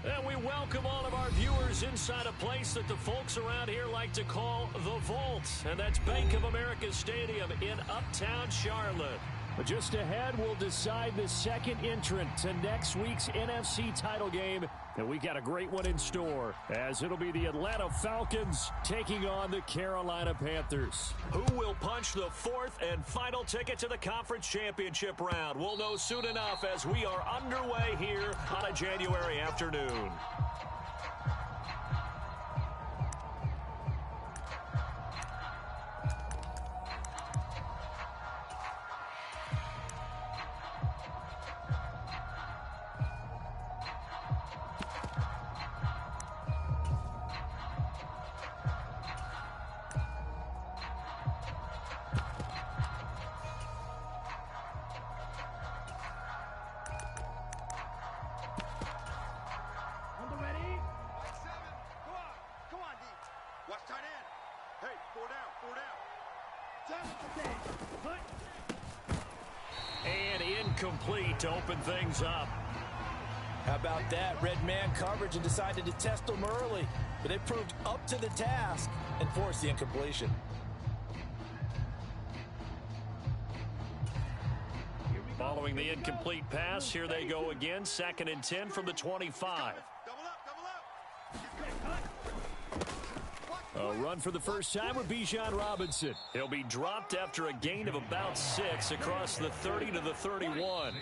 And we welcome all of our viewers inside a place that the folks around here like to call the Vault. And that's Bank of America Stadium in Uptown Charlotte. But just ahead, we'll decide the second entrant to next week's NFC title game. And we got a great one in store, as it'll be the Atlanta Falcons taking on the Carolina Panthers. Who will punch the fourth and final ticket to the conference championship round? We'll know soon enough as we are underway here on a January afternoon. And incomplete to open things up. How about that? Red man coverage and decided to test them early. But they proved up to the task and forced the incompletion. Following the incomplete pass, here they go again. 2nd and 10 from the 25. A run for the first time with Bijan Robinson. He'll be dropped after a gain of about 6 across the 30 to the 31.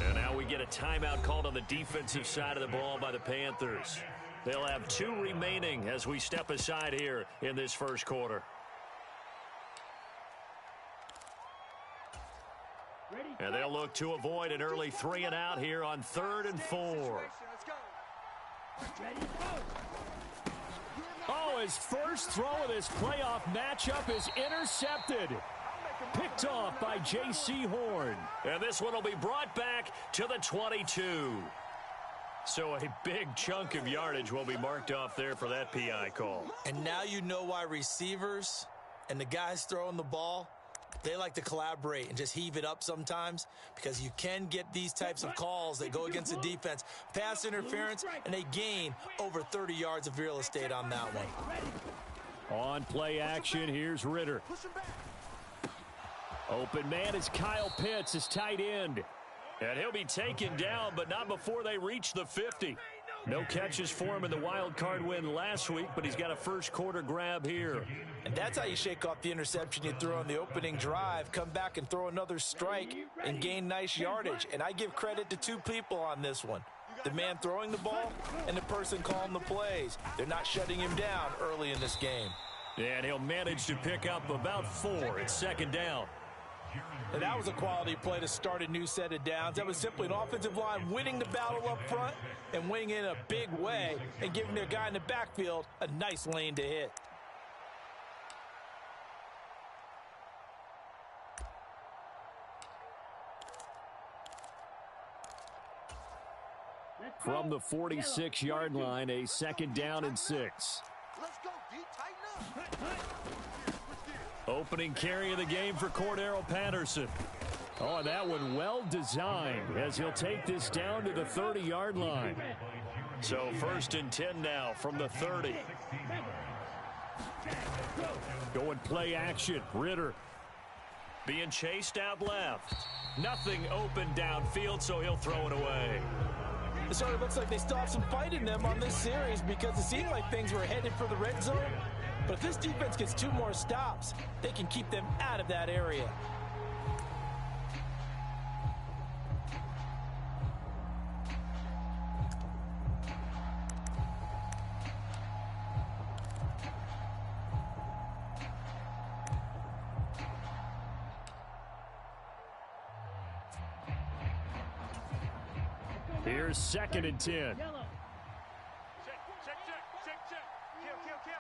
And now we get a timeout called on the defensive side of the ball by the Panthers. They'll have 2 remaining as we step aside here in this first quarter. And they'll look to avoid an early 3 and out here on 3rd and 4. Oh, his first throw of this playoff matchup is intercepted. Picked off by J.C. Horn. And this one will be brought back to the 22. So a big chunk of yardage will be marked off there for that PI call. And now you know why receivers and the guys throwing the ball, they like to collaborate and just heave it up sometimes, because you can get these types of calls that go against the defense. Pass interference, and they gain over 30 yards of real estate on that one. On play action, here's Ritter. Open man is Kyle Pitts, his tight end. And he'll be taken down, but not before they reach the 50. No catches for him in the wild card win last week, but he's got a first quarter grab here. And that's how you shake off the interception you throw on the opening drive, come back and throw another strike and gain nice yardage. And I give credit to 2 people on this one. The man throwing the ball and the person calling the plays. They're not shutting him down early in this game. And he'll manage to pick up about 4. It's 2nd down. And that was a quality play to start a new set of downs. That was simply an offensive line winning the battle up front and winning in a big way and giving their guy in the backfield a nice lane to hit. From the 46-yard line, a 2nd down and 6. Let's go, D. Tighten up. Opening carry of the game for Cordero Patterson. Oh, and that one well designed as he'll take this down to the 30-yard line. So 1st and 10 now from the 30. Going play action. Ritter being chased out left. Nothing open downfield, so he'll throw it away. It sort of looks like they still have some fight in them on this series, because it seemed like things were headed for the red zone. But if this defense gets 2 more stops, they can keep them out of that area. Here's 2nd and 10.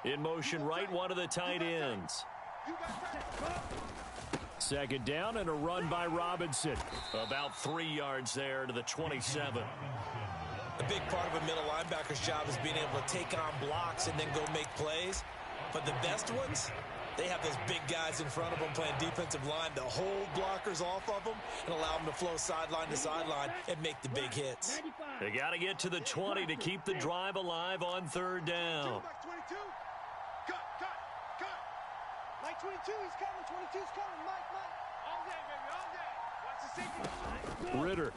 In motion right, one of the tight ends. 2nd down and a run by Robinson. About 3 yards there to the 27. A big part of a middle linebacker's job is being able to take on blocks and then go make plays. But the best ones, they have those big guys in front of them playing defensive line to hold blockers off of them and allow them to flow sideline to sideline and make the big hits. They got to get to the 20 to keep the drive alive on third down. Cut. Mike 22, he's coming. 22's coming. Mike. All day, baby, all day. Watch the safety. Ritter.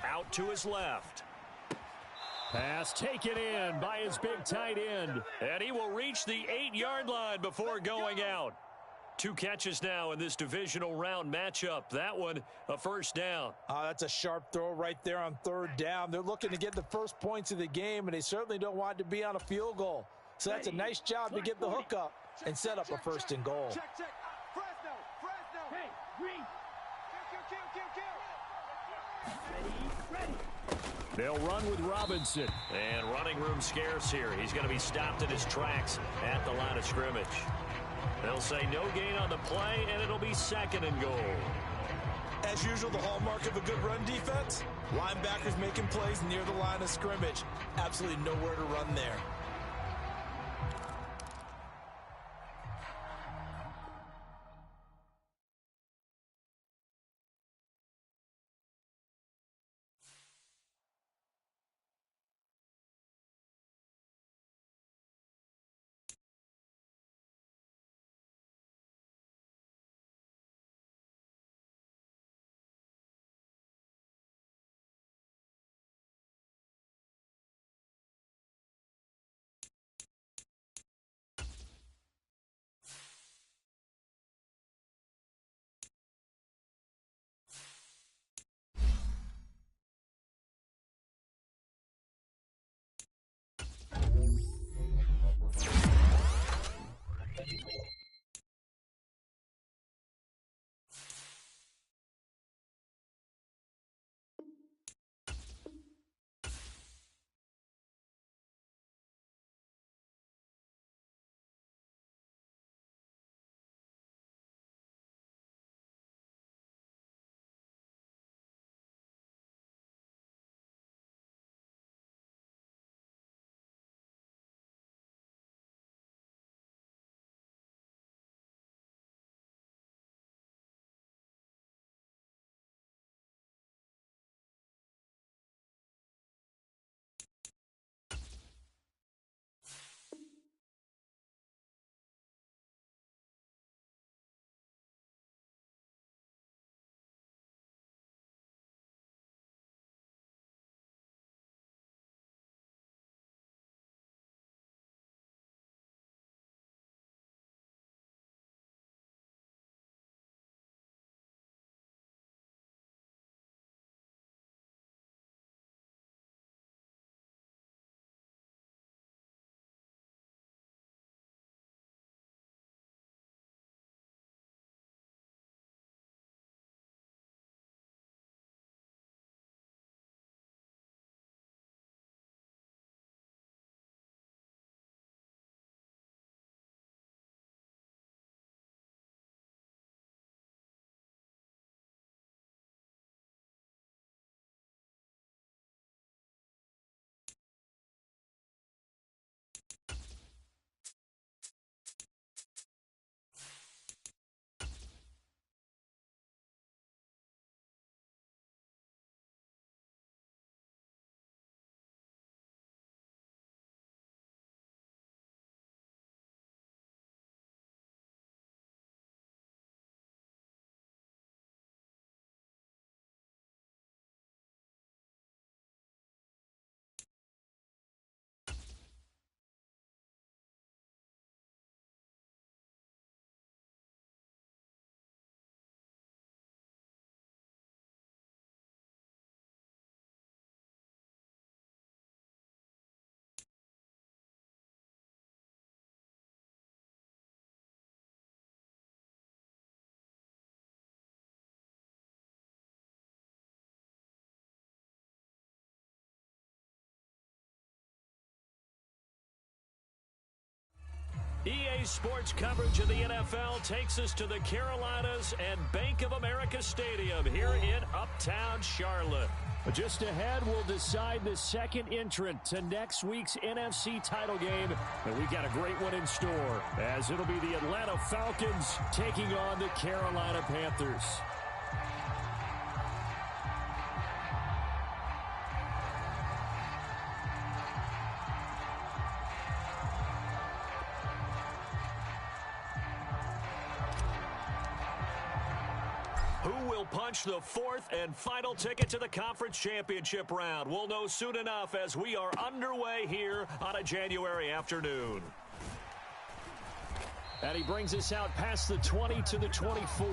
Out to his left. Pass taken in by his big tight end. And he will reach the 8-yard line before going out. 2 catches now in this divisional round matchup. That one, a first down. That's a sharp throw right there on third down. They're looking to get the first points of the game, and they certainly don't want to be on a field goal. So that's a nice job to get the hook up and set up a first and goal. Check. Fresno. Hey, Green. Kill. Ready. They'll run with Robinson. And running room scarce here. He's going to be stopped in his tracks at the line of scrimmage. They'll say no gain on the play, and it'll be second and goal. As usual, the hallmark of a good run defense, linebackers making plays near the line of scrimmage. Absolutely nowhere to run there. EA Sports coverage of the NFL takes us to the Carolinas and Bank of America Stadium here in Uptown Charlotte. Just ahead, we'll decide the second entrant to next week's NFC title game, and we've got a great one in store, as it'll be the Atlanta Falcons taking on the Carolina Panthers. Who will punch the fourth and final ticket to the conference championship round? We'll know soon enough as we are underway here on a January afternoon. And he brings us out past the 20 to the 24.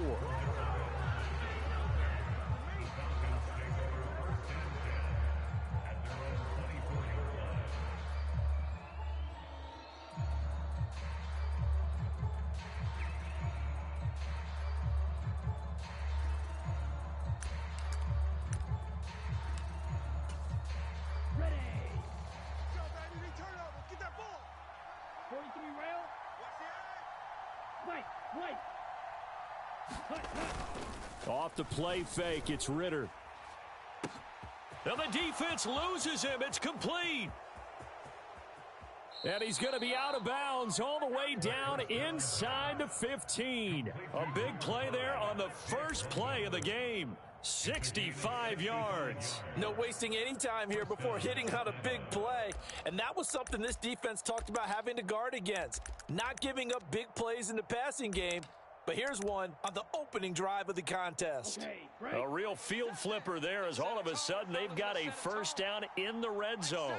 Off the play fake, it's Ritter. Now the defense loses him. It's complete. And he's going to be out of bounds all the way down inside the 15. A big play there on the first play of the game. 65 yards. No wasting any time here before hitting on a big play. And that was something this defense talked about having to guard against. Not giving up big plays in the passing game. But here's one on the opening drive of the contest. A real field flipper there as all of a sudden they've got a first down in the red zone.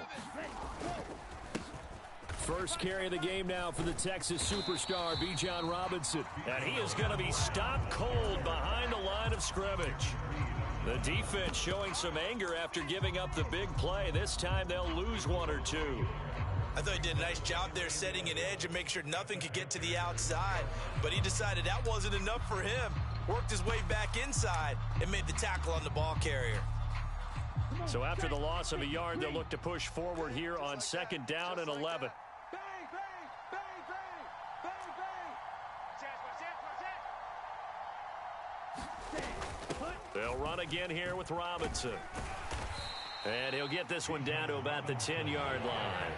First carry of the game now for the Texas superstar, Bijan Robinson. And he is going to be stopped cold behind the line of scrimmage. The defense showing some anger after giving up the big play. This time they'll lose one or two. I thought he did a nice job there setting an edge and make sure nothing could get to the outside. But he decided that wasn't enough for him. Worked his way back inside and made the tackle on the ball carrier. So after the loss of a yard, they'll look to push forward here on second down and 11. They'll run again here with Robinson. And he'll get this one down to about the 10-yard line.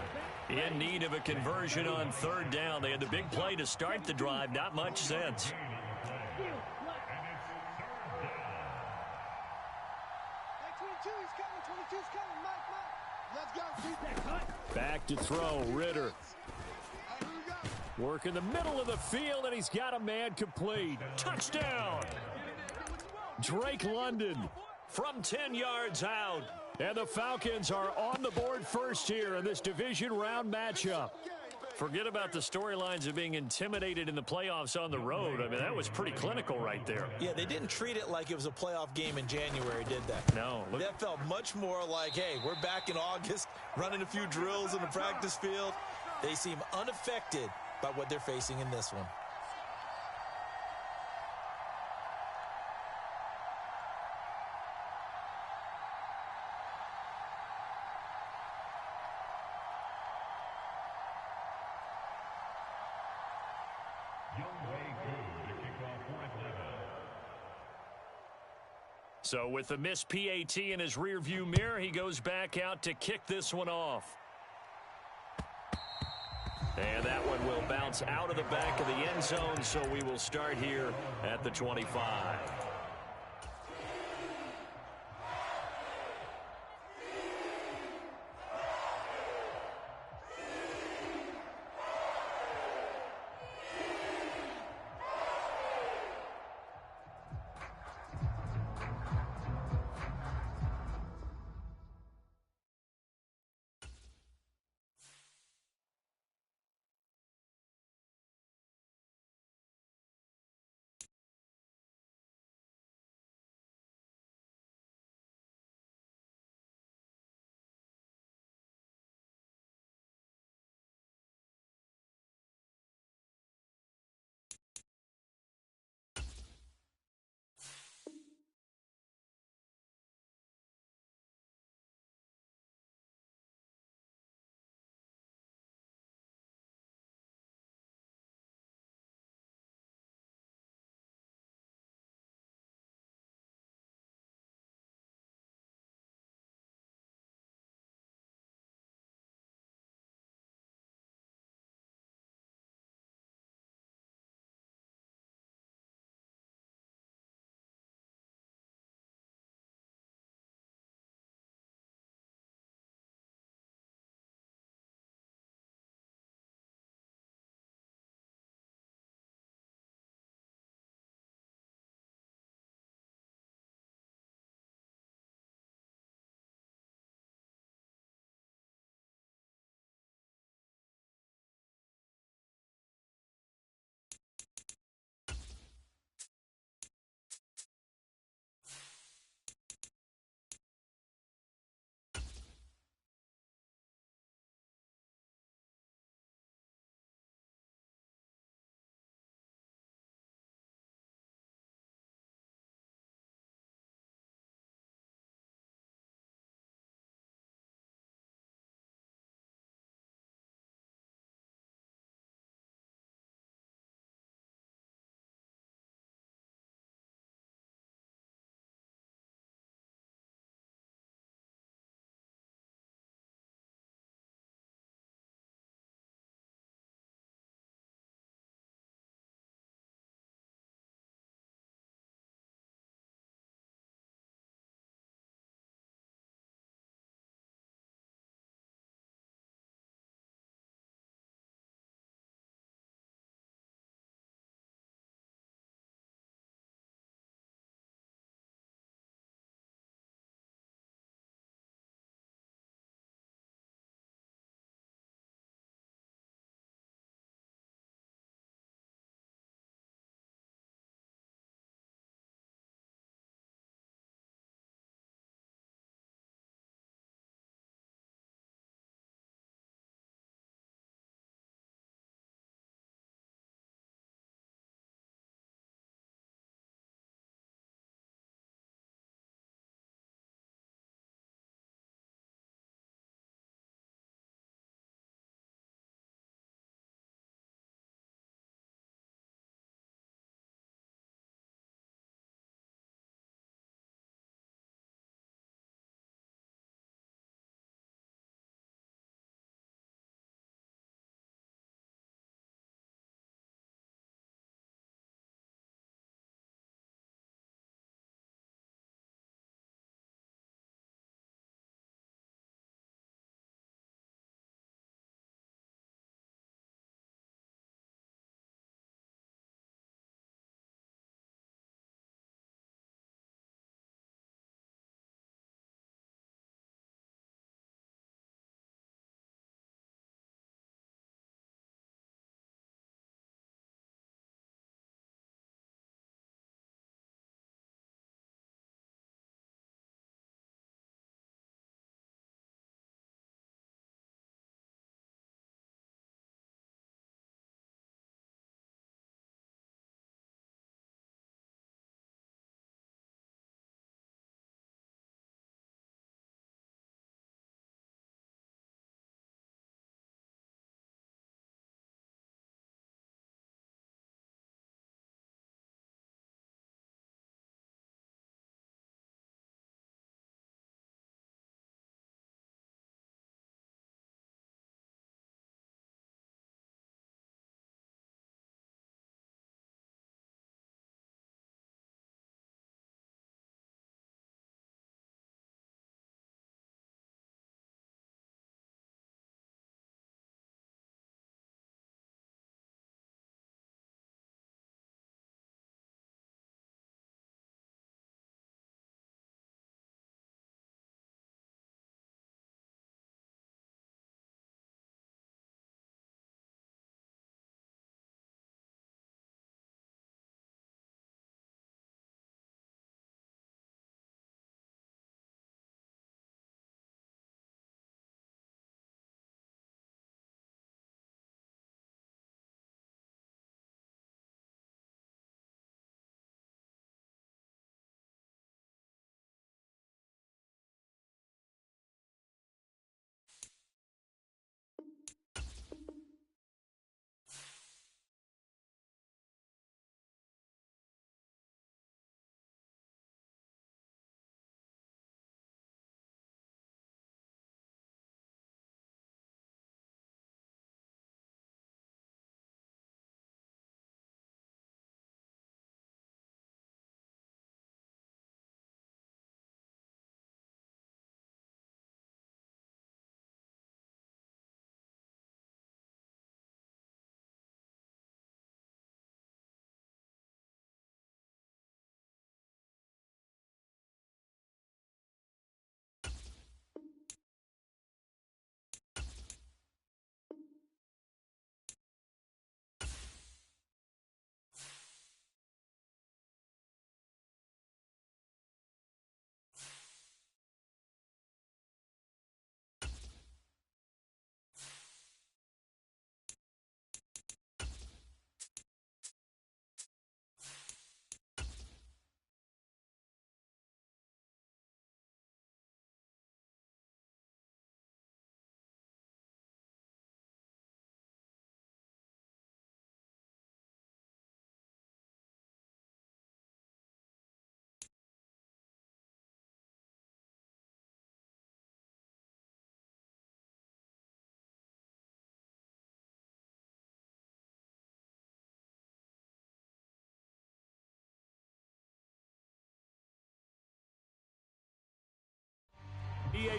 In need of a conversion on third down. They had the big play to start the drive. Not much sense. Back to throw, Ritter. Work in the middle of the field, and he's got a man complete. Touchdown! Drake London from 10 yards out. And the Falcons are on the board first here in this division round matchup. Forget about the storylines of being intimidated in the playoffs on the road. I mean, that was pretty clinical right there. Yeah, they didn't treat it like it was a playoff game in January, did they? No. That felt much more like, hey, we're back in August, running a few drills in the practice field. They seem unaffected by what they're facing in this one. So with the missed PAT in his rearview mirror, he goes back out to kick this one off. And that one will bounce out of the back of the end zone, so we will start here at the 25.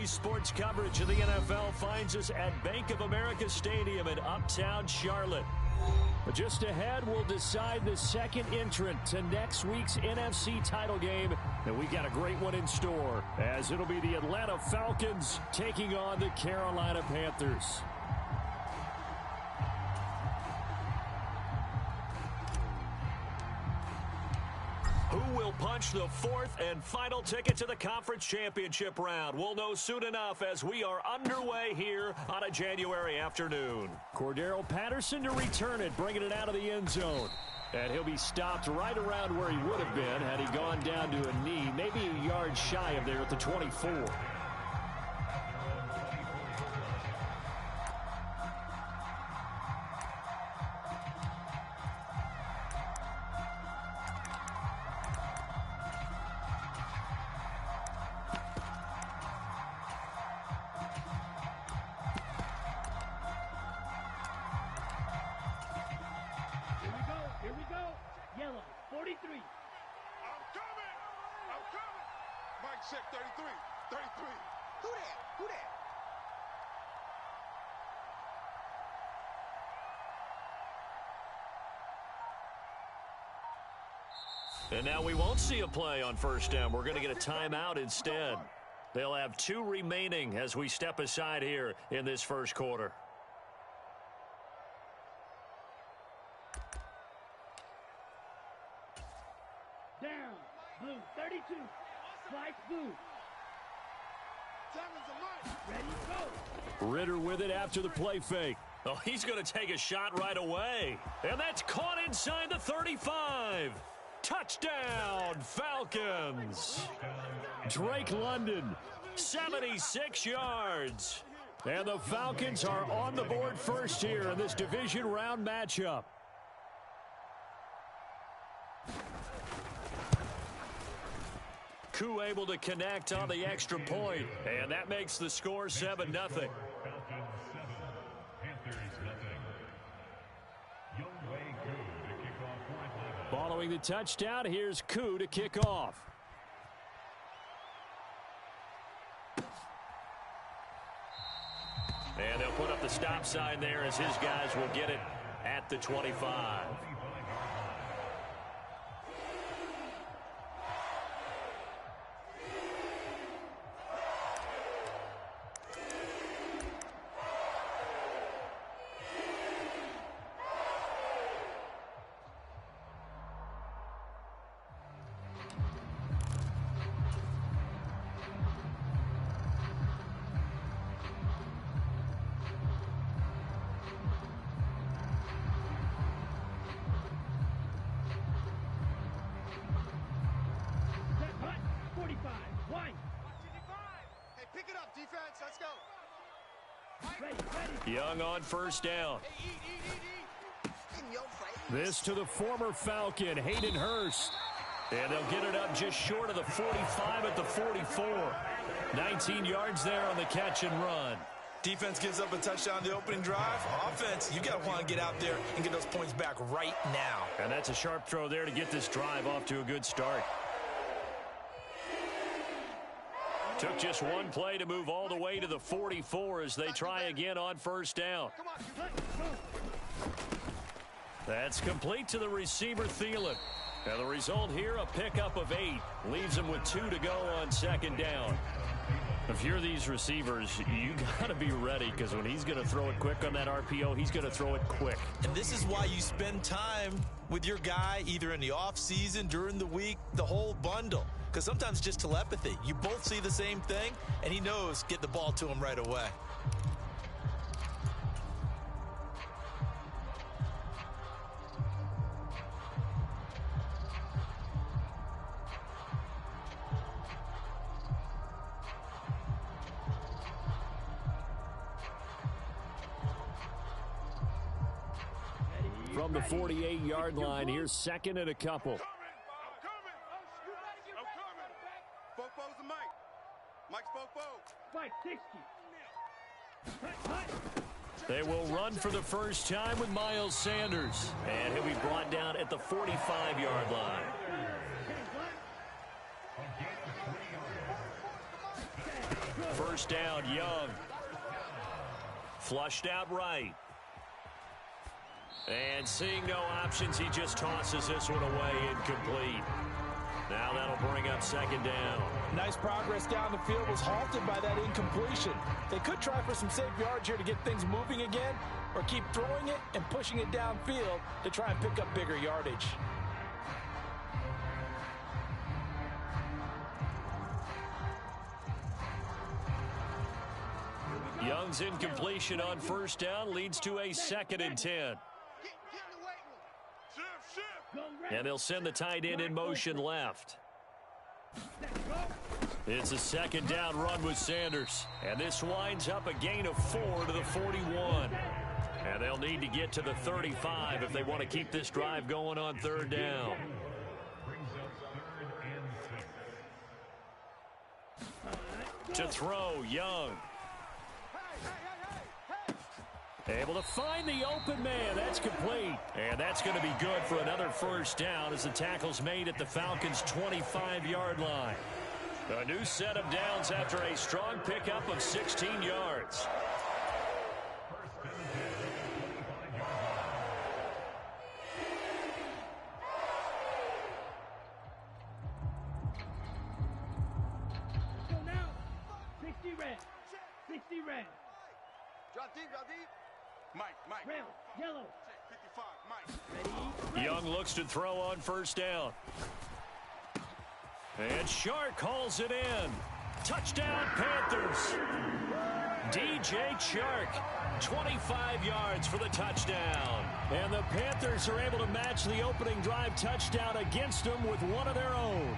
Today's sports coverage of the NFL finds us at Bank of America Stadium in Uptown Charlotte. But just ahead, we'll decide the second entrant to next week's NFC title game. And we got a great one in store, as it'll be the Atlanta Falcons taking on the Carolina Panthers. Who will punch the fourth and final ticket to the conference championship round? We'll know soon enough as we are underway here on a January afternoon. Cordero Patterson to return it, bringing it out of the end zone. And he'll be stopped right around where he would have been had he gone down to a knee, maybe a yard shy of there at the 24. Yellow, 43. I'm coming! I'm coming! Mike check 33. 33. Who that? Who that? And now we won't see a play on first down. We're going to get a timeout instead. They'll have 2 remaining as we step aside here in this first quarter. Down, blue, 32. Slice blue. Ready, go. Ritter with it after the play fake. Oh, he's going to take a shot right away. And that's caught inside the 35. Touchdown, Falcons. Drake London, 76 yards. And the Falcons are on the board first here in this division round matchup. Koo able to connect on the extra point, and that makes the score 7-0. Following the touchdown, here's Koo to kick off. And they'll put up the stop sign there as his guys will get it at the 25. Young on first down. This to the former Falcon, Hayden Hurst. And they'll get it up just short of the 45 at the 44. 19 yards there on the catch and run. Defense gives up a touchdown the opening drive. Offense, you got to want to get out there and get those points back right now. And that's a sharp throw there to get this drive off to a good start. Took just one play to move all the way to the 44 as they try again on first down. That's complete to the receiver, Thielen. And the result here, a pickup of 8. Leaves him with 2 to go on second down. If you're these receivers, you got to be ready, because when he's going to throw it quick on that RPO, he's going to throw it quick. And this is why you spend time with your guy either in the offseason, during the week, the whole bundle. Because sometimes just telepathy. You both see the same thing, and he knows get the ball to him right away. From the 48-yard line, here's second and a couple. Fofo's the Mike. Mike's Fofo. Mike, 60. They will run for the first time with Miles Sanders. And he'll be brought down at the 45-yard line. first down. Young. Flushed out right. And seeing no options, he just tosses this one away, incomplete. Now that'll bring up second down. Nice progress down the field, was halted by that incompletion. They could try for some safe yards here to get things moving again, or keep throwing it and pushing it downfield to try and pick up bigger yardage. Young's incompletion on first down leads to a 2nd and 10. And they'll send the tight end in motion left. It's a 2nd down run with Sanders. And this winds up a gain of 4 to the 41. And they'll need to get to the 35 if they want to keep this drive going on 3rd down. To throw, Young. Able to find the open man. That's complete. And that's going to be good for another first down as the tackle's made at the Falcons' 25-yard line. A new set of downs after a strong pickup of 16 yards. Go now. 60 red. 60 red. Drop deep, drop deep. Mike. Red. Yellow. 55, Mike. Ready. Young looks to throw on first down. And Shark hauls it in. Touchdown, Panthers. DJ Shark, 25 yards for the touchdown. And the Panthers are able to match the opening drive touchdown against them with one of their own.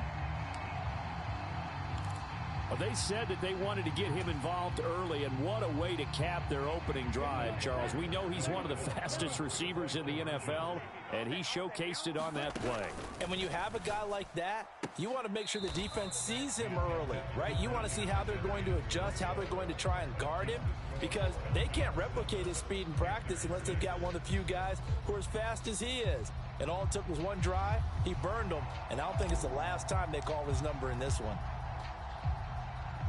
Well, they said that they wanted to get him involved early, and what a way to cap their opening drive, Charles. We know he's one of the fastest receivers in the NFL, and he showcased it on that play. And when you have a guy like that, you want to make sure the defense sees him early, right? You want to see how they're going to adjust, how they're going to try and guard him, because they can't replicate his speed in practice unless they've got one of the few guys who are as fast as he is. And all it took was one drive. He burned them, and I don't think it's the last time they call his number in this one.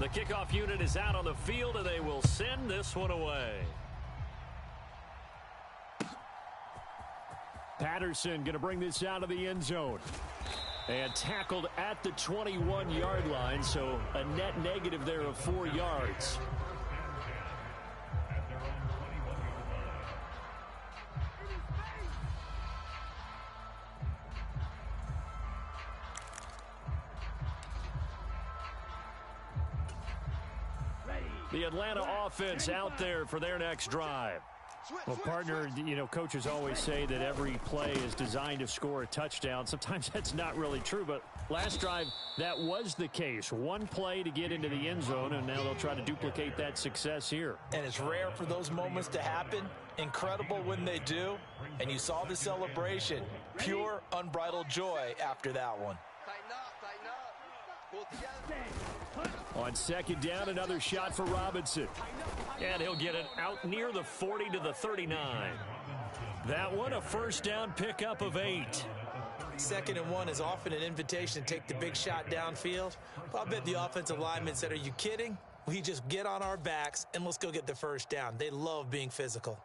The kickoff unit is out on the field, and they will send this one away. Patterson going to bring this out of the end zone. And tackled at the 21-yard line, so a net negative there of 4 yards. The Atlanta offense out there for their next drive. Well, partner, you know, coaches always say that every play is designed to score a touchdown. Sometimes that's not really true, but last drive, that was the case. One play to get into the end zone, and now they'll try to duplicate that success here. And it's rare for those moments to happen. Incredible when they do. And you saw the celebration. Pure, unbridled joy after that one. Tighten up. Pull together. On second down, another shot for Robinson. And he'll get it out near the 40 to the 39. That one, a first down pickup of 8. 2nd and 1 is often an invitation to take the big shot downfield. I'll bet the offensive lineman said, "Are you kidding? We just get on our backs and let's go get the first down." They love being physical.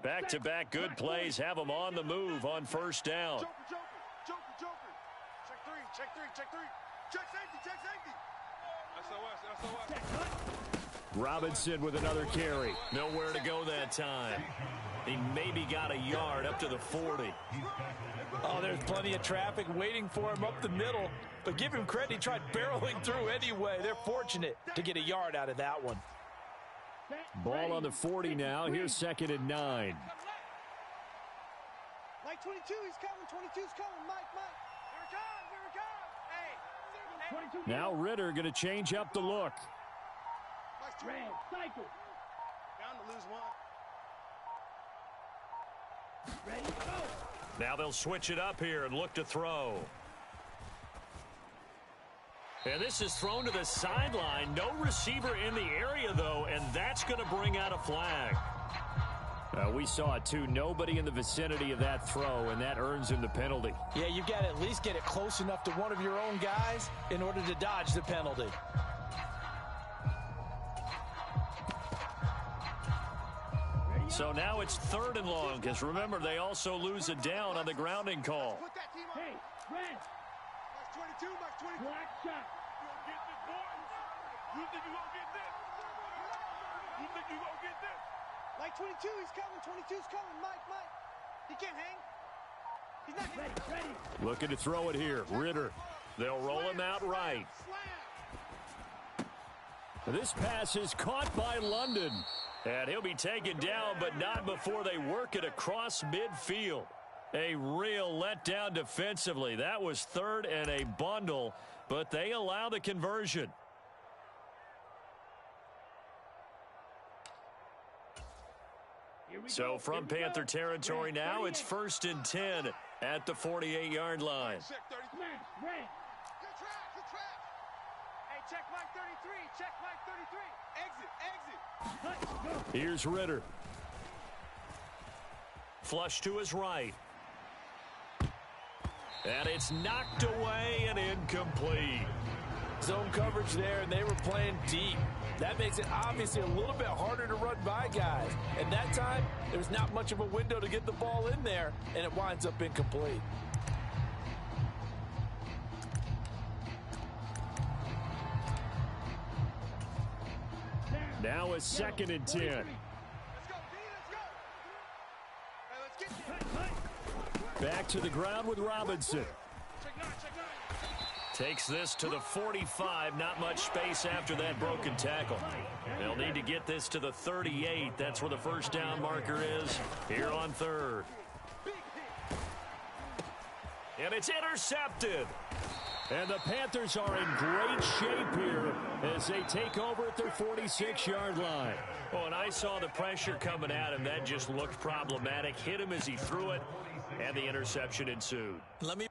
Back-to-back good plays have them on the move on first down. Joker. Check three. Check safety. SOS. Robinson with another carry. Nowhere to go that time. He maybe got a yard up to the 40. Oh, there's plenty of traffic waiting for him up the middle. But give him credit, he tried barreling through anyway. They're fortunate to get a yard out of that one. Ball on the 40 now. Here's 2nd and 9. Mike 22, he's coming. 22's coming. Mike. Here it comes. Hey. Now Ritter going to change up the look. Red. Cycle. Down to lose one. Ready, go. Now they'll switch it up here and look to throw. And this is thrown to the sideline. No receiver in the area, though, and that's going to bring out a flag. We saw it, too. Nobody in the vicinity of that throw, and that earns him the penalty. Yeah, you've got to at least get it close enough to one of your own guys in order to dodge the penalty. So now it's 3rd and long, because remember, they also lose a down on the grounding call. Hey, red. Mark 22, Mark 22. Black shot. You gonna get this, boys? You think you gonna get this? You think you gonna get this? Mike 22, he's coming. 22's coming. Mike. He can't hang. He's not Ready. Looking to throw it here. Ritter. They'll roll him out right. This pass is caught by London. And he'll be taken down, but not before they work it across midfield. A real letdown defensively. That was 3rd and a bundle, but they allow the conversion. So from Panther territory now, it's 1st and 10 at the 48-yard line. Smash, red. Good track. Hey, check Mike 33. Check Mike 33. Exit. Here's Ritter. Flush to his right. And it's knocked away and incomplete. Zone coverage there, and they were playing deep. That makes it obviously a little bit harder to run by guys. And that time, there's not much of a window to get the ball in there, and it winds up incomplete. Now a 2nd and 10. Let's go, D. Let's go. Hey, let's get Back to the ground with Robinson. Check nine. Takes this to the 45. Not much space after that broken tackle. They'll need to get this to the 38. That's where the first down marker is here on 3rd. And it's intercepted. And the Panthers are in great shape here as they take over at their 46-yard line. Oh, and I saw the pressure coming at him. That just looked problematic. Hit him as he threw it, and the interception ensued. Let me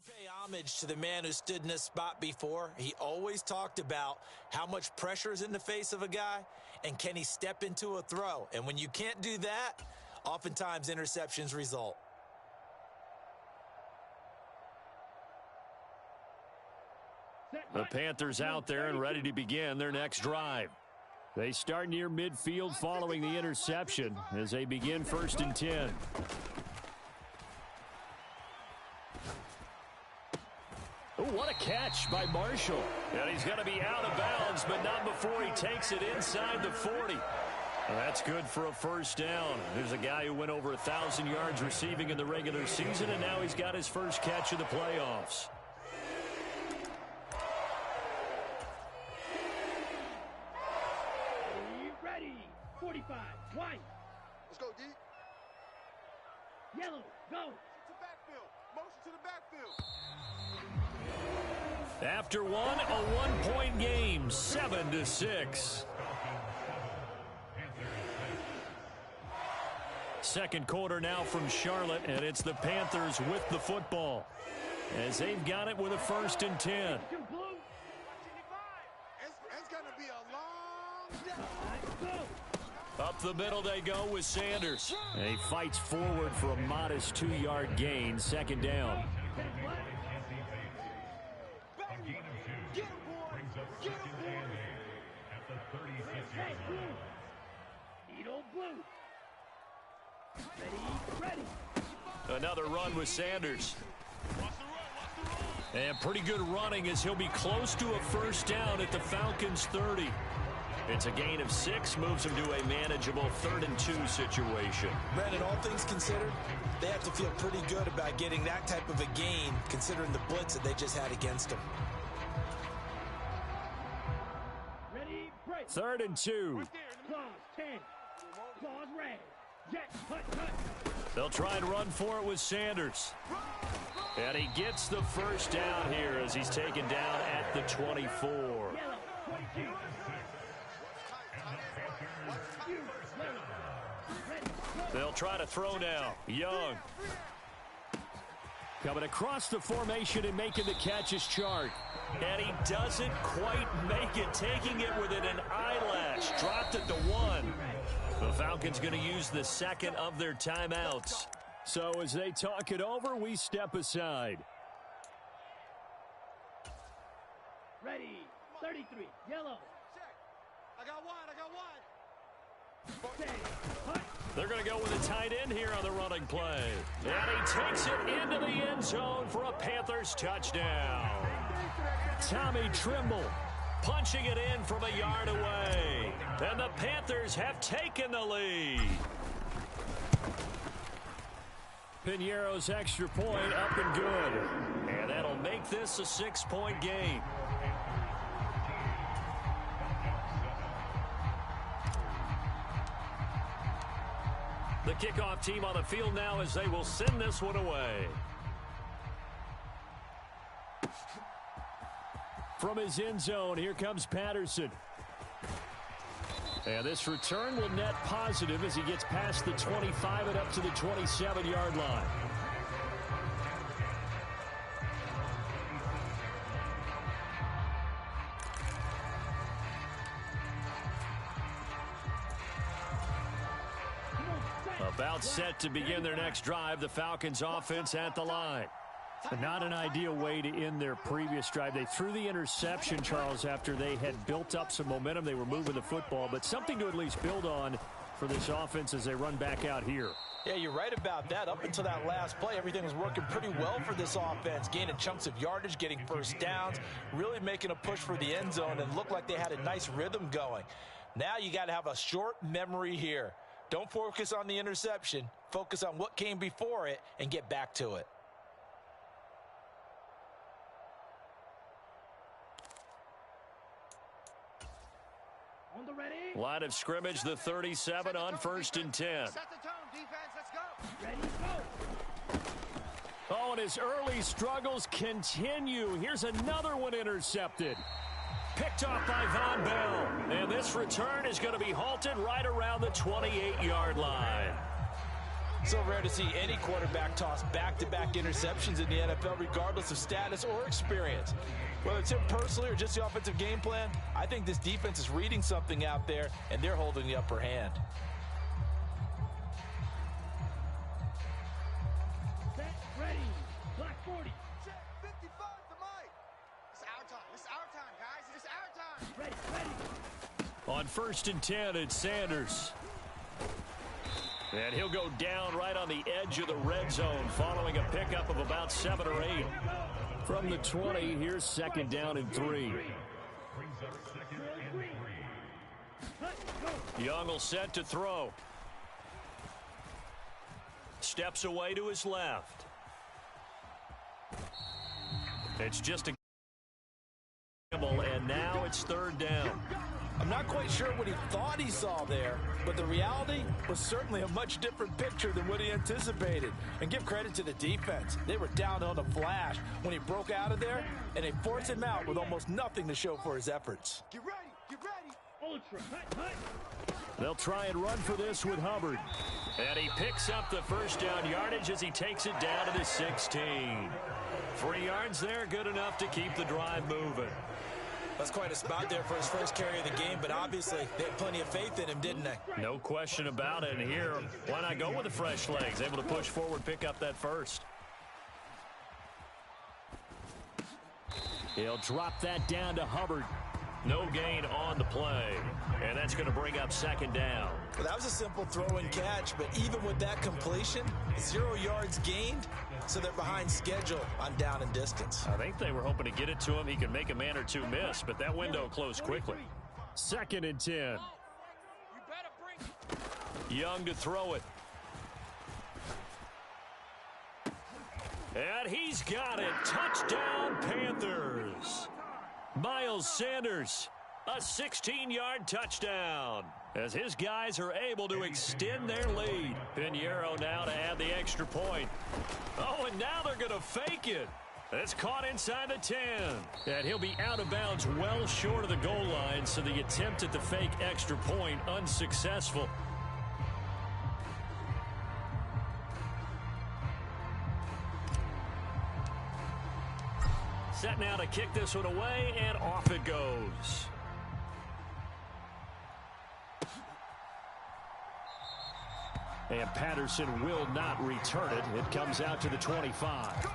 pay homage to the man who stood in this spot before. He always talked about how much pressure is in the face of a guy and can he step into a throw. And when you can't do that, oftentimes interceptions result. The Panthers out there and ready to begin their next drive. They start near midfield following the interception as they begin 1st and 10. Oh, what a catch by Marshall. And he's going to be out of bounds, but not before he takes it inside the 40. Well, that's good for a first down. There's a guy who went over 1,000 yards receiving in the regular season, and now he's got his first catch of the playoffs. Ready. 45. White. Let's go, D. Yellow. Go. To backfield. Motion to the backfield. After one, a one-point game, 7-6. Second quarter now from Charlotte, and it's the Panthers with the football as they've got it with a 1st and 10. It's going to be a long day. Up the middle they go with Sanders. And he fights forward for a modest 2-yard gain, 2nd down. Another run with Sanders. And pretty good running as he'll be close to a first down at the Falcons' 30. It's a gain of 6, moves him to a manageable 3rd and 2 situation. Brandon, all things considered, they have to feel pretty good about getting that type of a gain, considering the blitz that they just had against them. Ready, break. 3rd and 2. Claws 10. Claws red. Jet, hut. They'll try and run for it with Sanders. And he gets the first down here as he's taken down at the 24. Yellow, 22. They'll try to throw now. Young. Coming across the formation and making the catch is Chark. And he doesn't quite make it, taking it within an eyelash. Dropped it to 1. The Falcons going to use the second of their timeouts. So as they talk it over, we step aside. Ready, 33. Yellow. I got wide. They're going to go with a tight end here on the running play. And he takes it into the end zone for a Panthers touchdown. Tommy Trimble punching it in from a yard away. And the Panthers have taken the lead. Piñeiro's extra point up and good. And that'll make this a 6-point game. The kickoff team on the field now as they will send this one away. From his end zone, here comes Patterson. And this return will net positive as he gets past the 25 and up to the 27-yard line. About set to begin their next drive, the Falcons offense at the line. Not an ideal way to end their previous drive. They threw the interception, Charles, after they had built up some momentum. They were moving the football, but something to at least build on for this offense as they run back out here. Yeah, you're right about that. Up until that last play, everything was working pretty well for this offense, gaining chunks of yardage, getting first downs, really making a push for the end zone, and looked like they had a nice rhythm going. Now you got to have a short memory here. Don't focus on the interception. Focus on what came before it and get back to it. On the ready. Line of scrimmage, the 37 on 1st and 10. Set the tone, defense. Let's go. Ready, go. Oh, and his early struggles continue. Here's another one intercepted. Picked off by Von Bell. And this return is going to be halted right around the 28-yard line. So rare to see any quarterback toss back-to-back interceptions in the NFL, regardless of status or experience. Whether it's him personally or just the offensive game plan, I think this defense is reading something out there, and they're holding the upper hand. Set, ready. Black 40. Check 55 to Mike. It's our time. It's our time, guys. It's our time. Ready. On 1st and 10, it's Sanders. And he'll go down right on the edge of the red zone following a pickup of about 7 or 8. From the 20, here's 2nd down and 3. Young will set to throw. Steps away to his left. It's just a gamble, and now it's 3rd down. I'm not quite sure what he thought he saw there, but the reality was certainly a much different picture than what he anticipated. And give credit to the defense. They were down on the flash when he broke out of there, and they forced him out with almost nothing to show for his efforts. Get ready. Get ready. Ultra. Hut. They'll try and run for this with Hubbard. And he picks up the first down yardage as he takes it down to the 16. 3 yards there, good enough to keep the drive moving. That's quite a spot there for his first carry of the game, but obviously they had plenty of faith in him, didn't they? No question about it. And here, why not go with the fresh legs? Able to push forward, pick up that first. He'll drop that down to Hubbard. No gain on the play. And that's going to bring up second down. Well, that was a simple throw and catch, but even with that completion, 0 yards gained, so they're behind schedule on down and distance. I think they were hoping to get it to him. He could make a man or two miss, but that window closed quickly. 2nd and 10. Young to throw it. And he's got it. Touchdown, Panthers. Miles Sanders, a 16-yard touchdown, as his guys are able to extend their lead. Pinheiro now to add the extra point. Oh, and now they're going to fake it. It's caught inside the 10. And he'll be out of bounds well short of the goal line, so the attempt at the fake extra point unsuccessful. Set now to kick this one away, and off it goes. And Patterson will not return it. It comes out to the 25.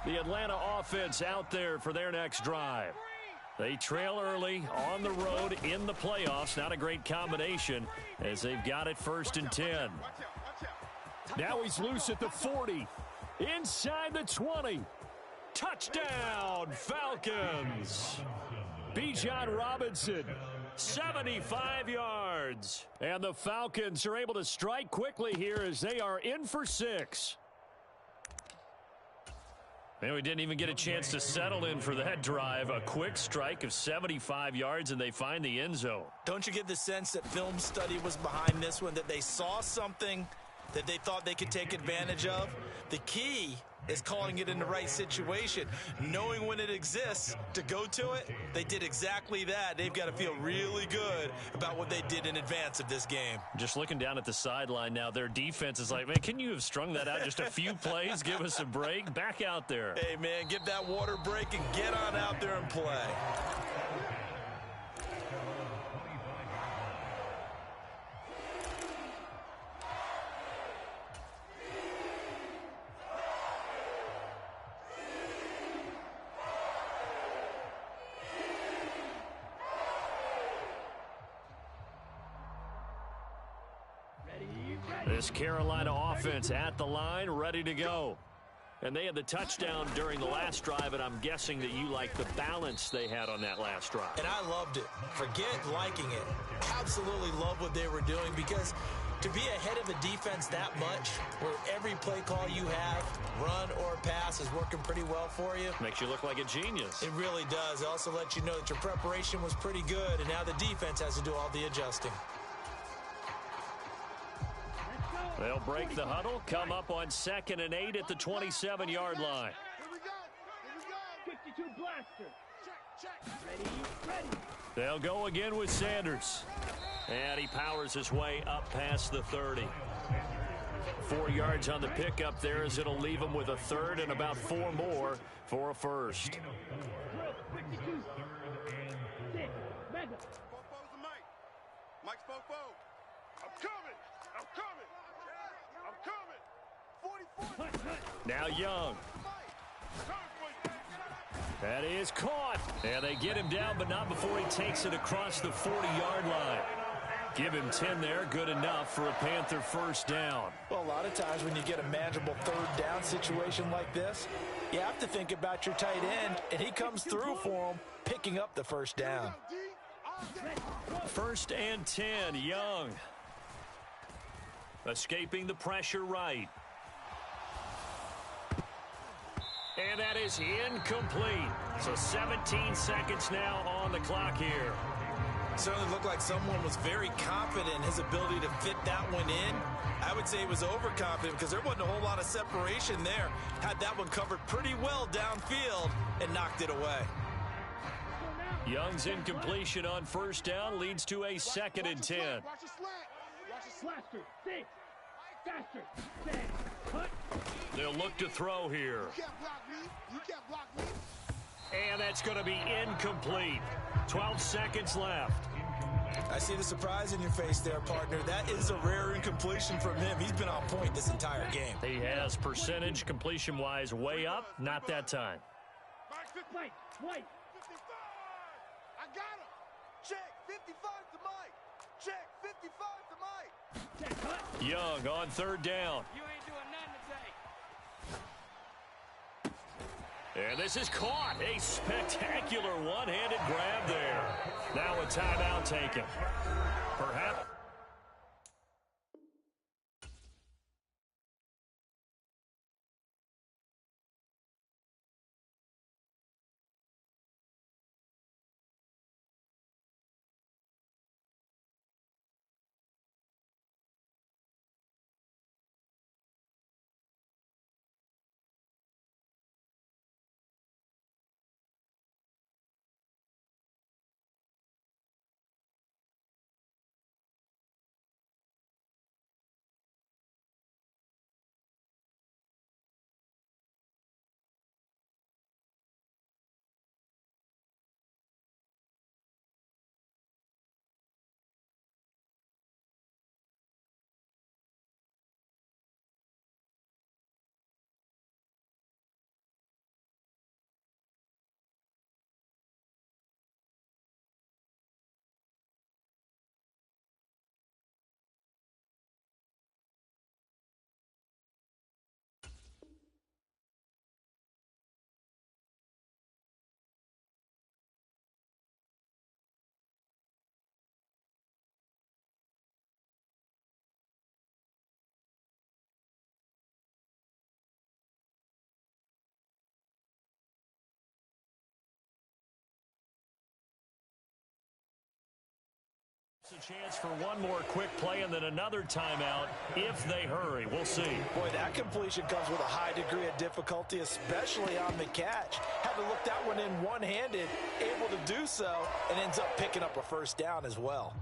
The Atlanta offense out there for their next drive. They trail early on the road in the playoffs. Not a great combination as they've got it 1st and 10. Now he's loose at the 40. Inside the 20. Touchdown, Falcons. Bijan Robinson, 75 yards. And the Falcons are able to strike quickly here as they are in for 6. And we didn't even get a chance to settle in for that drive. A quick strike of 75 yards, and they find the end zone. Don't you get the sense that film study was behind this one, that they saw something that they thought they could take advantage of? The key is calling it in the right situation, knowing when it exists to go to it. They did exactly that. They've got to feel really good about what they did in advance of this game. Just looking down at the sideline now, their defense is like, man, can you have strung that out just a few plays? Give us a break. Back out there. Hey, man, give that water break and get on out there and play. This Carolina offense at the line, ready to go. And they had the touchdown during the last drive, and I'm guessing that you like the balance they had on that last drive. And I loved it. Forget liking it. Absolutely love what they were doing, because to be ahead of a defense that much, where every play call you have, run or pass, is working pretty well for you. Makes you look like a genius. It really does. It also lets you know that your preparation was pretty good, and now the defense has to do all the adjusting. They'll break the huddle, come up on 2nd and 8 at the 27-yard line. Here we go. 52 blaster. Check. Ready. They'll go again with Sanders. And he powers his way up past the 30. 4 yards on the pickup there, as it'll leave him with a 3rd and about 4 more for a 1st. 52. 6. Mega. Fofo's the mic. Mike's Fofo. I'm coming. I'm coming. 44. Now Young. That is caught. And they get him down, but not before he takes it across the 40-yard line. Give him 10 there. Good enough for a Panther 1st down. Well, a lot of times when you get a manageable 3rd down situation like this, you have to think about your tight end, and he comes through for him, picking up the 1st down. 1st and 10, Young. Escaping the pressure right. And that is incomplete. So 17 seconds now on the clock here. Certainly looked like someone was very confident in his ability to fit that one in. I would say he was overconfident, because there wasn't a whole lot of separation there. Had that one covered pretty well downfield and knocked it away. Young's incompletion on 1st down leads to a 2nd and 10. Watch the slant. Blaster. 6. Faster. 10. They'll look to throw here. You can't block me. You can't block me. And that's going to be incomplete. 12 seconds left. I see the surprise in your face there, partner. That is a rare incompletion from him. He's been on point this entire game. He has percentage completion-wise way up. Not that time. Wait. 55. I got him. Check. 55 to Mike. Check. 55 to Mike. Young on third down. You ain't doing nothing today. And this is caught. A spectacular one-handed grab there. Now a timeout taken. Perhaps. A chance for one more quick play and then another timeout if they hurry. We'll see. Boy, that completion comes with a high degree of difficulty, especially on the catch. Had to look that one in one-handed, able to do so, and ends up picking up a first down as well.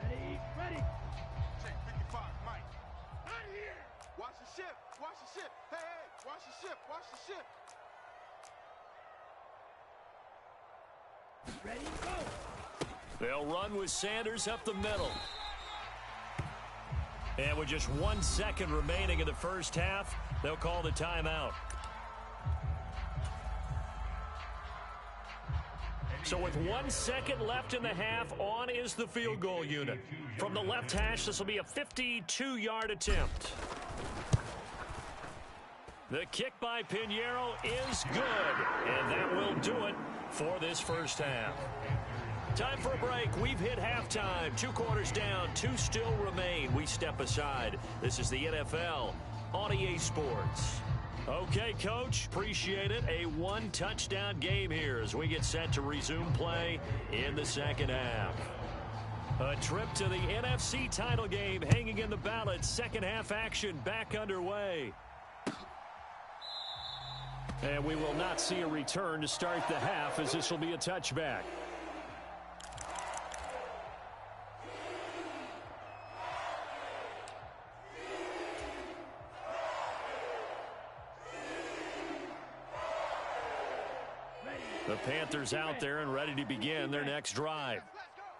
Ready. Check. 55 Mike. Out of here. Watch the ship. Watch the ship. Hey. Watch the ship. Watch the ship. Ready, go. They'll run with Sanders up the middle. And with just 1 second remaining in the first half, they'll call the timeout. So with 1 second left in the half, on is the field goal unit. From the left hash, this will be a 52-yard attempt. The kick by Pinheiro is good, and that will do it for this first half. Time for a break. We've hit halftime. 2 quarters down, 2 still remain. We step aside. This is the NFL on EA Sports. Okay, Coach, appreciate it. A 1-touchdown game here as we get set to resume play in the second half. A trip to the NFC title game hanging in the balance. Second half action back underway. And we will not see a return to start the half as this will be a touchback. The Panthers out there and ready to begin their next drive.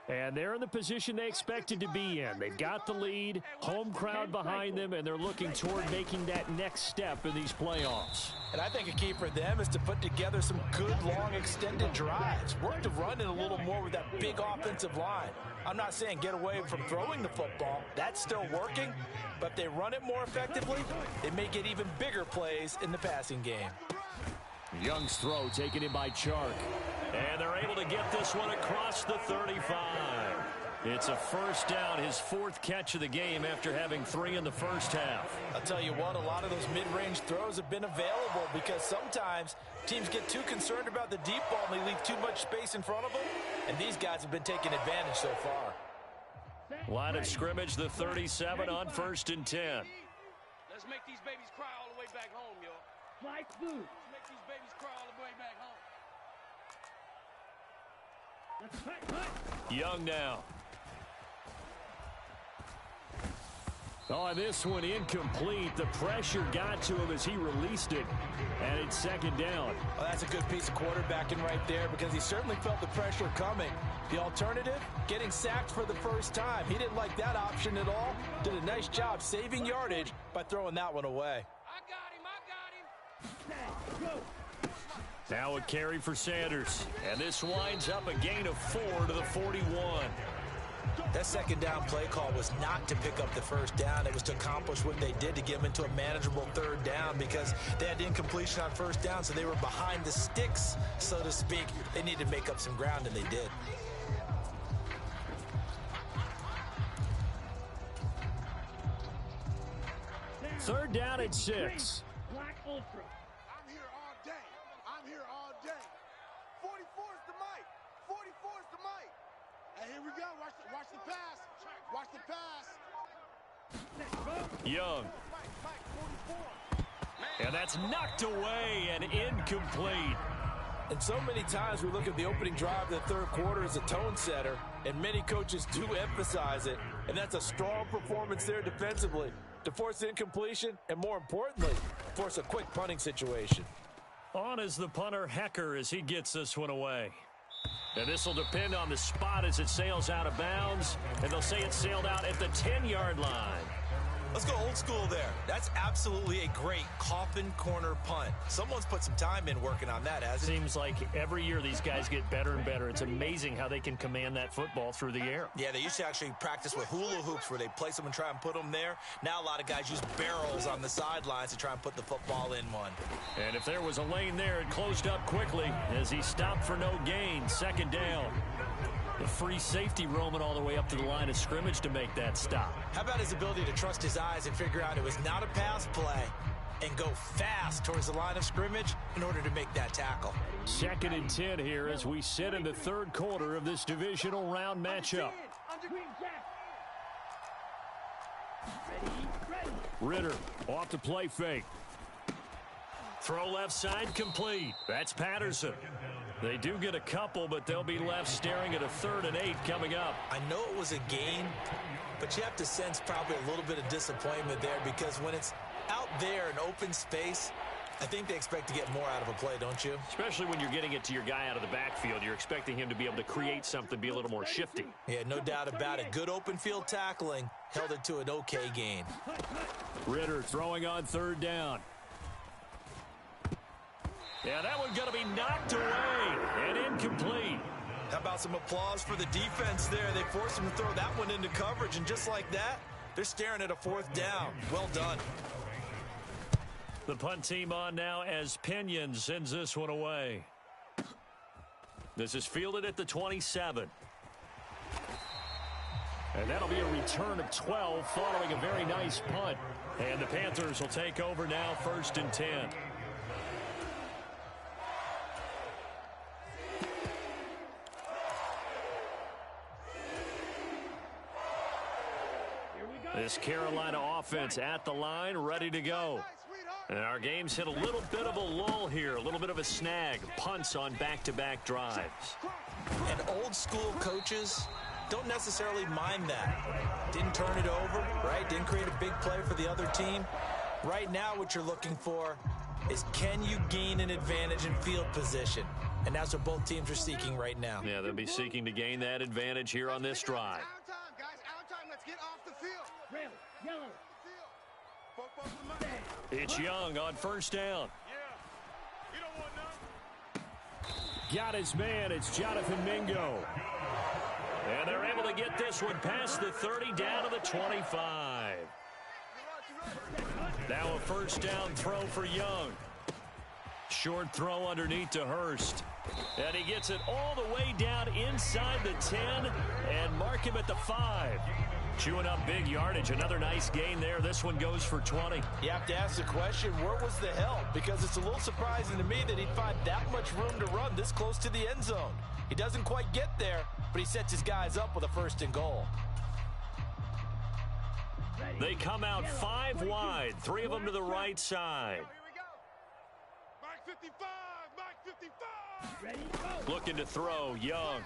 And they're in the position they expected to be in. They've got the lead, home crowd behind them, and they're looking toward making that next step in these playoffs. And I think a key for them is to put together some good, long, extended drives. Work to run it a little more with that big offensive line. I'm not saying get away from throwing the football. That's still working. But if they run it more effectively, they may get even bigger plays in the passing game. Young's throw taken in by Chark. And they're able to get this one across the 35. It's a first down, his 4th catch of the game after having 3 in the first half. I'll tell you what, a lot of those mid-range throws have been available because sometimes teams get too concerned about the deep ball and they leave too much space in front of them. And these guys have been taking advantage so far. Line of scrimmage, the 37 on 1st and 10. Let's make these babies cry all the way back home, yo. Flight food. Let's make these babies cry all the way back home. Young now. Oh, this one incomplete. The pressure got to him as he released it, and it's second down. Well, that's a good piece of quarterbacking right there because he certainly felt the pressure coming. The alternative, getting sacked for the first time. He didn't like that option at all. Did a nice job saving yardage by throwing that one away. I got him. Now a carry for Sanders, and this winds up a gain of 4 to the 41. That second down play call was not to pick up the first down. It was to accomplish what they did to get them into a manageable third down because they had incompletion on first down, so they were behind the sticks, so to speak. They needed to make up some ground, and they did. Third down at 6. Black Ultra. I'm here all day. I'm here all day. 44 is the mic. 44 is the mic. And here we go. Watch the pass. Watch the pass. Young. And that's knocked away and incomplete. And so many times we look at the opening drive of the third quarter as a tone setter, and many coaches do emphasize it, and that's a strong performance there defensively to force incompletion and, more importantly, force a quick punting situation. On is the punter, Hecker, as he gets this one away. And this will depend on the spot as it sails out of bounds, and they'll say it sailed out at the 10-yard line. Let's go old school there. That's absolutely a great coffin corner punt. Someone's put some time in working on that, hasn't it? Seems like every year these guys get better and better. It's amazing how they can command that football through the air. Yeah, they used to actually practice with hula hoops where they place them and try and put them there. Now a lot of guys use barrels on the sidelines to try and put the football in one. And if there was a lane there, it closed up quickly as he stopped for no gain. Second down. The free safety roaming all the way up to the line of scrimmage to make that stop. How about his ability to trust his eyes and figure out it was not a pass play and go fast towards the line of scrimmage in order to make that tackle? Second and 10 here as we sit in the third quarter of this divisional round matchup. Ritter off the play fake. Throw left side complete. That's Patterson. They do get a couple, but they'll be left staring at a 3rd and 8 coming up. I know it was a gain, but you have to sense probably a little bit of disappointment there because when it's out there in open space, I think they expect to get more out of a play, don't you? Especially when you're getting it to your guy out of the backfield. You're expecting him to be able to create something, be a little more shifty. Yeah, no doubt about it. Good open field tackling held it to an okay gain. Ritter throwing on 3rd down. Yeah, that one's going to be knocked away and incomplete. How about some applause for the defense there? They forced him to throw that one into coverage, and just like that, they're staring at a 4th down. Well done. The punt team on now as Pinion sends this one away. This is fielded at the 27. And that'll be a return of 12 following a very nice punt. And the Panthers will take over now 1st and 10. This Carolina offense at the line, ready to go. And our game's hit a little bit of a lull here, a little bit of a snag. Punts on back-to-back drives. And old school coaches don't necessarily mind that. Didn't turn it over, right? Didn't create a big play for the other team. Right now what you're looking for is can you gain an advantage in field position? And that's what both teams are seeking right now. Yeah, they'll be seeking to gain that advantage here on this drive. Out time, guys. Out time. Let's get off the field. Red, yellow. It's Young on 1st down. You don't want none. Got his man. It's Jonathan Mingo. And they're able to get this one past the 30 down to the 25. Now a 1st down throw for Young. Short throw underneath to Hurst. And he gets it all the way down inside the 10 and mark him at the 5. Chewing up big yardage. Another nice gain there. This one goes for 20. You have to ask the question, where was the help? Because it's a little surprising to me that he'd find that much room to run this close to the end zone. He doesn't quite get there, but he sets his guys up with a 1st and goal. They come out 5 wide. 3 of them to the right side. Here we go. Mike 55. Mike 55. Ready, go. Looking to throw, Young.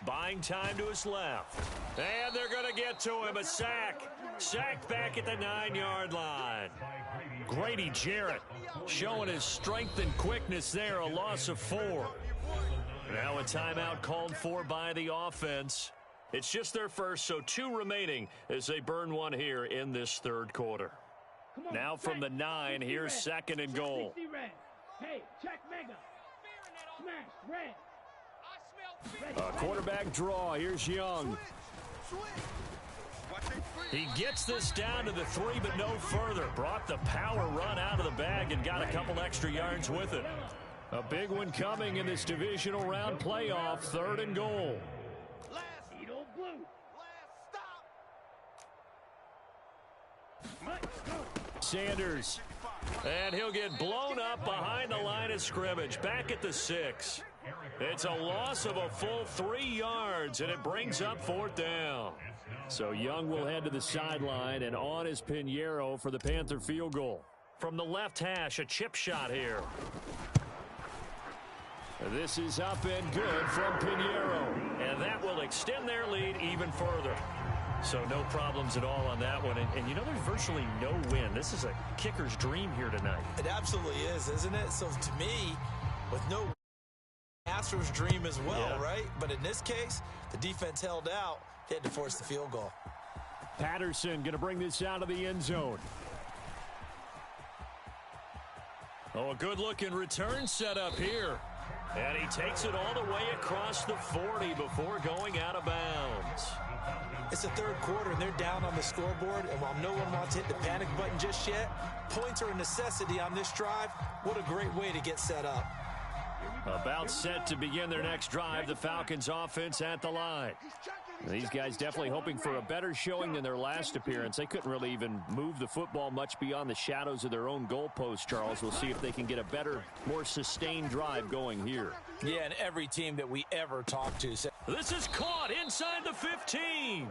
Buying time to his left. And they're going to get to him. A sack. Sacked back at the 9-yard line. Grady Jarrett showing his strength and quickness there. A loss of 4. Now a timeout called for by the offense. It's just their first, so 2 remaining as they burn one here in this third quarter. Now from the 9, here's 2nd and goal. Hey, check Mega. Smash, red. A quarterback draw. Here's Young. He gets this down to the 3, but no further. Brought the power run out of the bag and got a couple extra yards with it. A big one coming in this divisional round playoff. 3rd and goal. Sanders. And he'll get blown up behind the line of scrimmage. Back at the 6. It's a loss of a full 3 yards, and it brings up 4th down. So Young will head to the sideline, and on is Pinheiro for the Panther field goal. From the left hash, a chip shot here. This is up and good from Pinheiro, and that will extend their lead even further. So no problems at all on that one. And you know, there's virtually no win. This is a kicker's dream here tonight. It absolutely is, isn't it? So to me, with no Astros dream as well, yeah. Right? But in this case, the defense held out. They had to force the field goal. Patterson going to bring this out of the end zone. Oh, a good-looking return set up here. And he takes it all the way across the 40 before going out of bounds. It's the third quarter, and they're down on the scoreboard. And while no one wants to hit the panic button just yet, points are a necessity on this drive. What a great way to get set up. About set to begin their next drive, the Falcons offense at the line. These guys definitely hoping for a better showing than their last appearance. They couldn't really even move the football much beyond the shadows of their own goalpost, Charles. We'll see if they can get a better, more sustained drive going here. Yeah, and every team that we ever talk to said, this is caught inside the 15.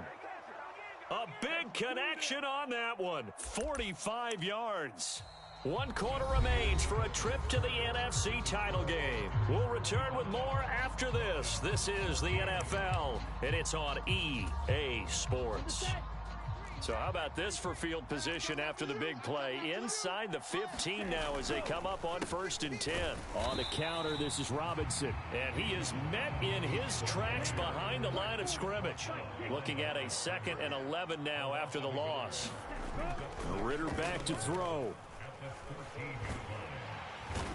A big connection on that one. 45 yards. 1 quarter remains for a trip to the NFC title game. We'll return with more after this. This is the NFL, and it's on EA Sports. So how about this for field position after the big play? Inside the 15 now as they come up on 1st and 10. On the counter, this is Robinson. And he is met in his tracks behind the line of scrimmage. Looking at a 2nd and 11 now after the loss. Ritter back to throw.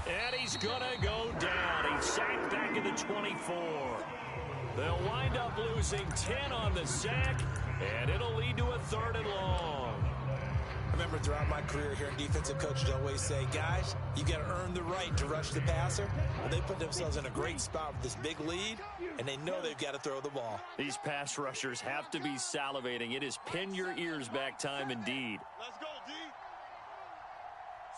And he's going to go down. He's sacked back at the 24. They'll wind up losing 10 on the sack, and it'll lead to a 3rd and long. I remember throughout my career here in defensive coaches always say, guys, you got to earn the right to rush the passer. Well, they put themselves in a great spot with this big lead, and they know they've got to throw the ball. These pass rushers have to be salivating. It is pin your ears back time indeed. Let's go, D.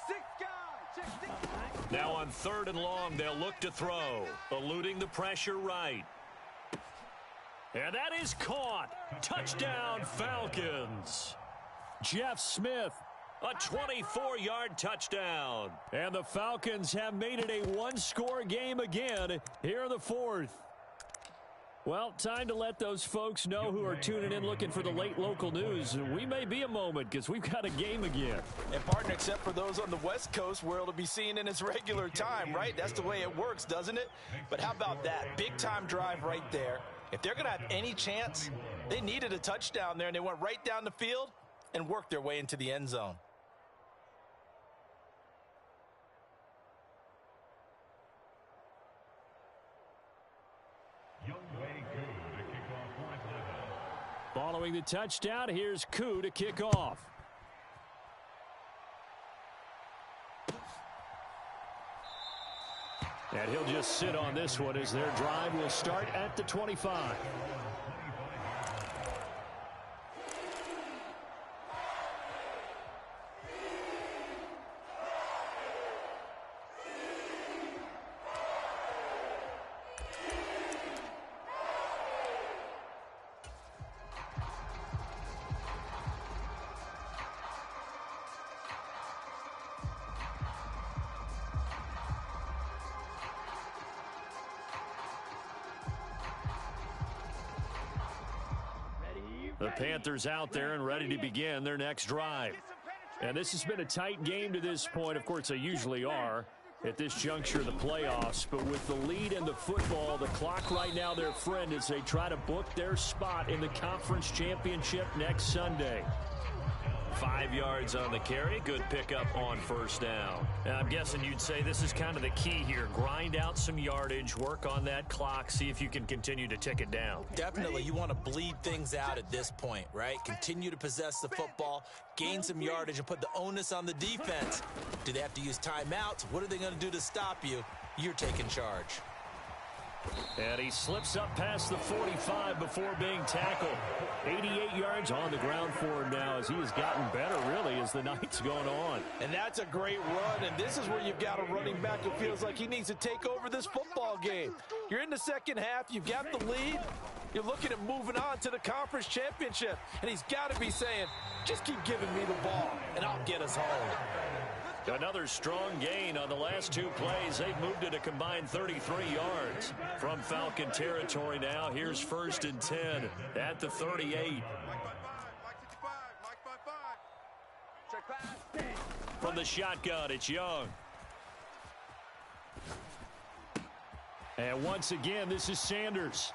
6 guys. Check 6 guys. Now on 3rd and long, they'll look to throw, eluding the pressure right. And that is caught. Touchdown, Falcons. Jeff Smith, a 24-yard touchdown. And the Falcons have made it a 1-score game again here in the 4th. Well, time to let those folks know who are tuning in looking for the late local news. We may be a moment because we've got a game again. And partner, except for those on the West Coast where it'll be seen in its regular time, right? That's the way it works, doesn't it? But how about that? Big-time drive right there. If they're going to have any chance, they needed a touchdown there, and they went right down the field and worked their way into the end zone. Following the touchdown, here's Koo to kick off. And he'll just sit on this one as their drive will start at the 25. The Panthers out there and ready to begin their next drive. And this has been a tight game to this point. Of course, they usually are at this juncture of the playoffs. But with the lead in the football, the clock right now their friend as they try to book their spot in the conference championship next Sunday. 5 yards on the carry. Good pickup on first down. And I'm guessing you'd say this is kind of the key here. Grind out some yardage, work on that clock, see if you can continue to tick it down. Definitely. You want to bleed things out at this point, right? Continue to possess the football, gain some yardage, and put the onus on the defense. Do they have to use timeouts? What are they going to do to stop you? You're taking charge. And he slips up past the 45 before being tackled. 88 yards on the ground for him now as he has gotten better, really, as the night's going on. And that's a great run, and this is where you've got a running back who feels like he needs to take over this football game. You're in the second half. You've got the lead. You're looking at moving on to the conference championship, and he's got to be saying, just keep giving me the ball, and I'll get us home. Another strong gain on the last 2 plays. They've moved it a combined 33 yards from Falcon territory now. Here's 1st and 10 at the 38. From the shotgun, it's Young. And once again, this is Sanders.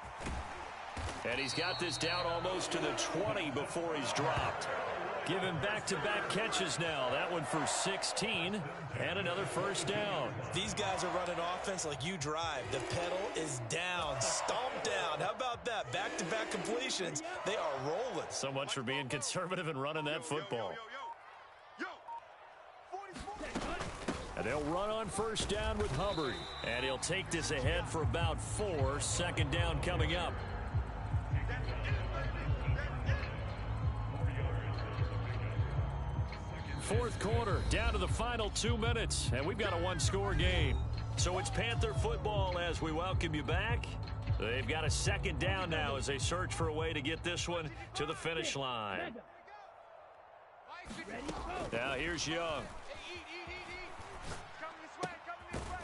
And he's got this down almost to the 20 before he's dropped. Given back-to-back catches now. That one for 16 and another first down. These guys are running offense like you drive. The pedal is down, stomped down. How about that? Back-to-back completions. They are rolling. So much for being conservative and running that football. And they'll run on first down with Hubbard. And he'll take this ahead for about 4. Second down coming up. Fourth quarter, down to the final 2 minutes, and we've got a one-score game. So it's Panther football as we welcome you back. They've got a second down now as they search for a way to get this one to the finish line. Now here's Young.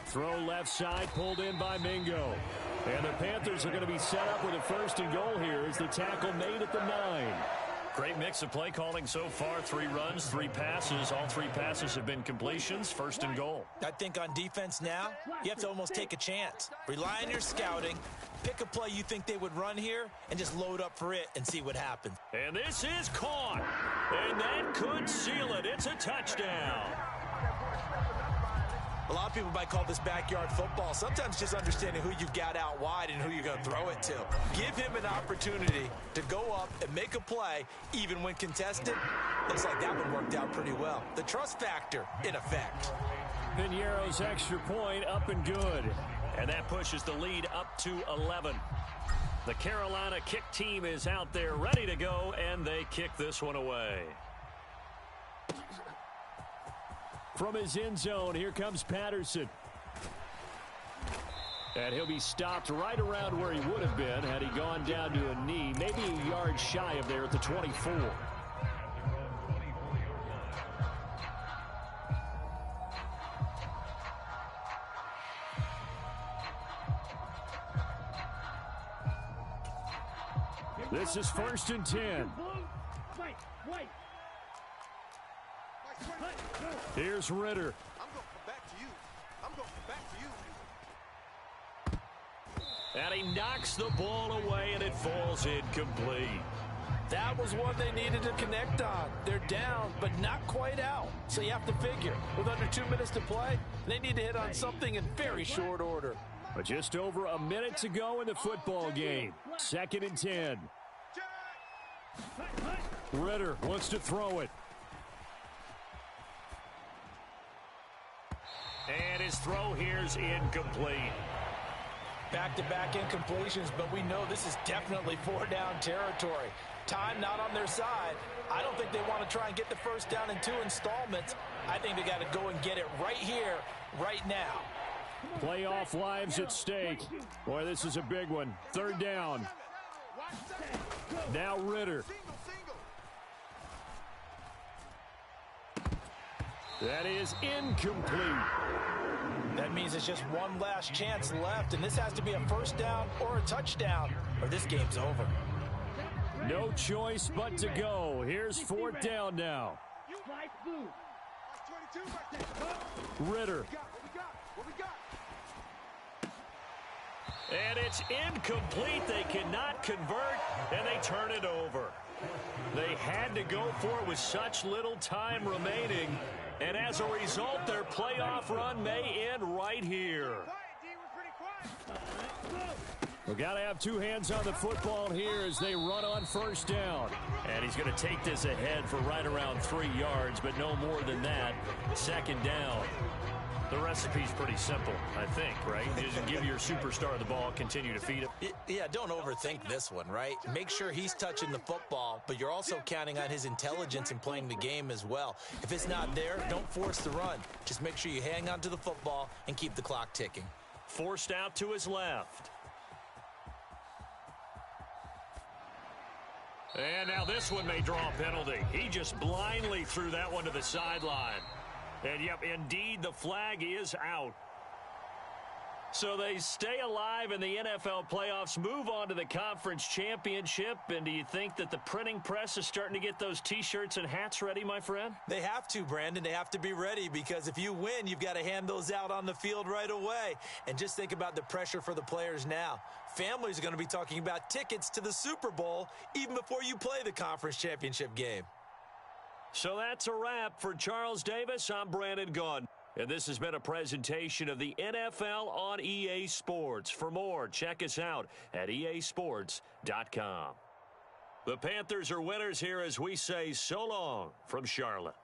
Throw left side, pulled in by Mingo. And the Panthers are going to be set up with a 1st and goal here as the tackle made at the 9. Great mix of play calling so far. 3 runs, 3 passes. All 3 passes have been completions. 1st and goal. I think on defense now, you have to almost take a chance. Rely on your scouting. Pick a play you think they would run here and just load up for it and see what happens. And this is caught. And that could seal it. It's a touchdown. A lot of people might call this backyard football. Sometimes just understanding who you've got out wide and who you're going to throw it to. Give him an opportunity to go up and make a play, even when contested. Looks like that one worked out pretty well. The trust factor in effect. Piñeiro's extra point up and good. And that pushes the lead up to 11. The Carolina kick team is out there ready to go, and they kick this one away. From his end zone, here comes Patterson. And he'll be stopped right around where he would have been had he gone down to a knee, maybe a yard shy of there at the 24. This is 1st and 10. Here's Ritter. I'm going to come back to you. I'm going to come back to you. And he knocks the ball away, and it falls incomplete. That was one they needed to connect on. They're down, but not quite out. So you have to figure, with under 2 minutes to play, they need to hit on something in very short order. But just over a minute to go in the football game. 2nd and 10. Ritter wants to throw it. And his throw here's incomplete. Back-to-back incompletions, but we know this is definitely 4-down territory. Time not on their side. I don't think they want to try and get the first down in 2 installments. I think they got to go and get it right here, right now. Playoff lives at stake. Boy, this is a big one. 3rd down. Now Ritter. That is incomplete. That means it's just one last chance left, and this has to be a first down or a touchdown, or this game's over. No choice but to go. Here's fourth down now. Ritter. And it's incomplete. They cannot convert, and they turn it over. They had to go for it with such little time remaining. And as a result, their playoff run may end right here. We've got to have two hands on the football here as they run on first down. And he's going to take this ahead for right around 3 yards, but no more than that. Second down. The recipe's pretty simple, I think, right? You just give your superstar the ball, continue to feed him. Yeah, don't overthink this one, right? Make sure he's touching the football, but you're also counting on his intelligence in playing the game as well. If it's not there, don't force the run. Just make sure you hang on to the football and keep the clock ticking. Forced out to his left. And now this one may draw a penalty. He just blindly threw that one to the sideline. And, yep, indeed, the flag is out. So they stay alive in the NFL playoffs, move on to the conference championship. And do you think that the printing press is starting to get those T-shirts and hats ready, my friend? They have to, Brandon. They have to be ready because if you win, you've got to hand those out on the field right away. And just think about the pressure for the players now. Families are going to be talking about tickets to the Super Bowl even before you play the conference championship game. So that's a wrap for Charles Davis. I'm Brandon Gunn. And this has been a presentation of the NFL on EA Sports. For more, check us out at easports.com. The Panthers are winners here as we say so long from Charlotte.